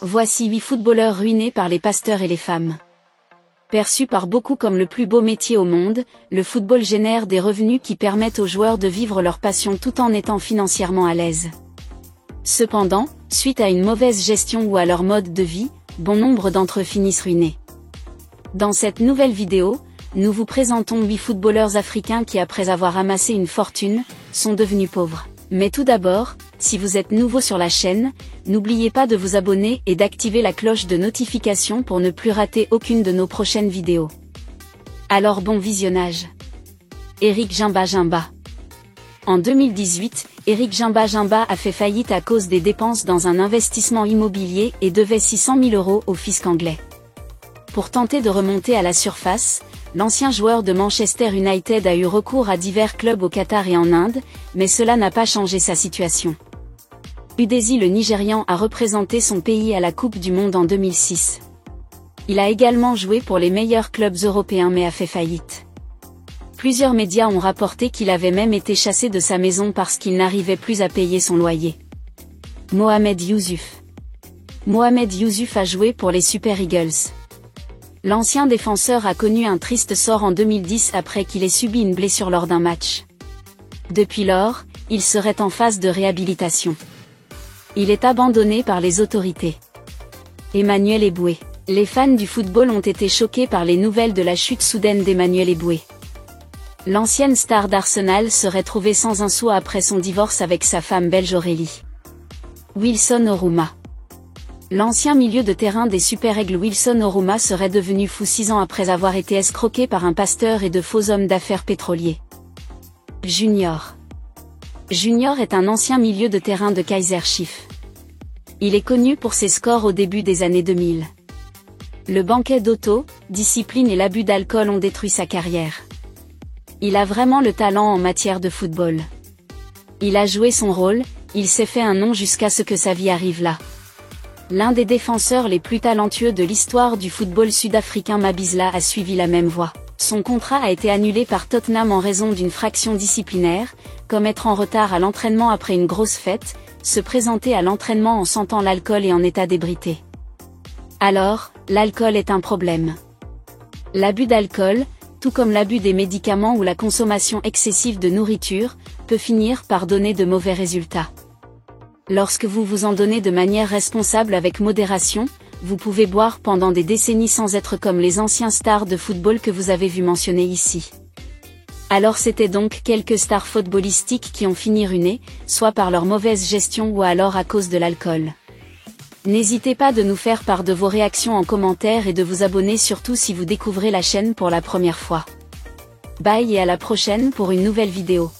Voici 8 footballeurs ruinés par les pasteurs et les femmes. Perçu par beaucoup comme le plus beau métier au monde, le football génère des revenus qui permettent aux joueurs de vivre leur passion tout en étant financièrement à l'aise. Cependant, suite à une mauvaise gestion ou à leur mode de vie, bon nombre d'entre eux finissent ruinés. Dans cette nouvelle vidéo, nous vous présentons 8 footballeurs africains qui, après avoir amassé une fortune, sont devenus pauvres. Mais tout d'abord, si vous êtes nouveau sur la chaîne, n'oubliez pas de vous abonner et d'activer la cloche de notification pour ne plus rater aucune de nos prochaines vidéos. Alors bon visionnage. Eric Jimba. En 2018, Eric Jimba a fait faillite à cause des dépenses dans un investissement immobilier et devait 600 000 € au fisc anglais. Pour tenter de remonter à la surface, l'ancien joueur de Manchester United a eu recours à divers clubs au Qatar et en Inde, mais cela n'a pas changé sa situation. Udesi le Nigérian a représenté son pays à la Coupe du Monde en 2006. Il a également joué pour les meilleurs clubs européens mais a fait faillite. Plusieurs médias ont rapporté qu'il avait même été chassé de sa maison parce qu'il n'arrivait plus à payer son loyer. Mohamed Youssouf. Mohamed Youssouf a joué pour les Super Eagles. L'ancien défenseur a connu un triste sort en 2010 après qu'il ait subi une blessure lors d'un match. Depuis lors, il serait en phase de réhabilitation. Il est abandonné par les autorités. Emmanuel Eboué. Les fans du football ont été choqués par les nouvelles de la chute soudaine d'Emmanuel Eboué. L'ancienne star d'Arsenal serait trouvée sans un sou après son divorce avec sa femme belge Aurélie. Wilson Oruma. L'ancien milieu de terrain des Super Eagles Wilson Oruma serait devenu fou 6 ans après avoir été escroqué par un pasteur et de faux hommes d'affaires pétroliers. Junior est un ancien milieu de terrain de Kaizer Chiefs. Il est connu pour ses scores au début des années 2000. Le banquet d'auto, discipline et l'abus d'alcool ont détruit sa carrière. Il a vraiment le talent en matière de football. Il a joué son rôle, il s'est fait un nom jusqu'à ce que sa vie arrive là. L'un des défenseurs les plus talentueux de l'histoire du football sud-africain Mabizla a suivi la même voie. Son contrat a été annulé par Tottenham en raison d'une fraction disciplinaire, comme être en retard à l'entraînement après une grosse fête, se présenter à l'entraînement en sentant l'alcool et en état d'ébriété. Alors, l'alcool est un problème. L'abus d'alcool, tout comme l'abus des médicaments ou la consommation excessive de nourriture, peut finir par donner de mauvais résultats. Lorsque vous vous en donnez de manière responsable avec modération, vous pouvez boire pendant des décennies sans être comme les anciens stars de football que vous avez vu mentionner ici. Alors c'était donc quelques stars footballistiques qui ont fini ruinées, soit par leur mauvaise gestion ou alors à cause de l'alcool. N'hésitez pas de nous faire part de vos réactions en commentaire et de vous abonner surtout si vous découvrez la chaîne pour la première fois. Bye et à la prochaine pour une nouvelle vidéo.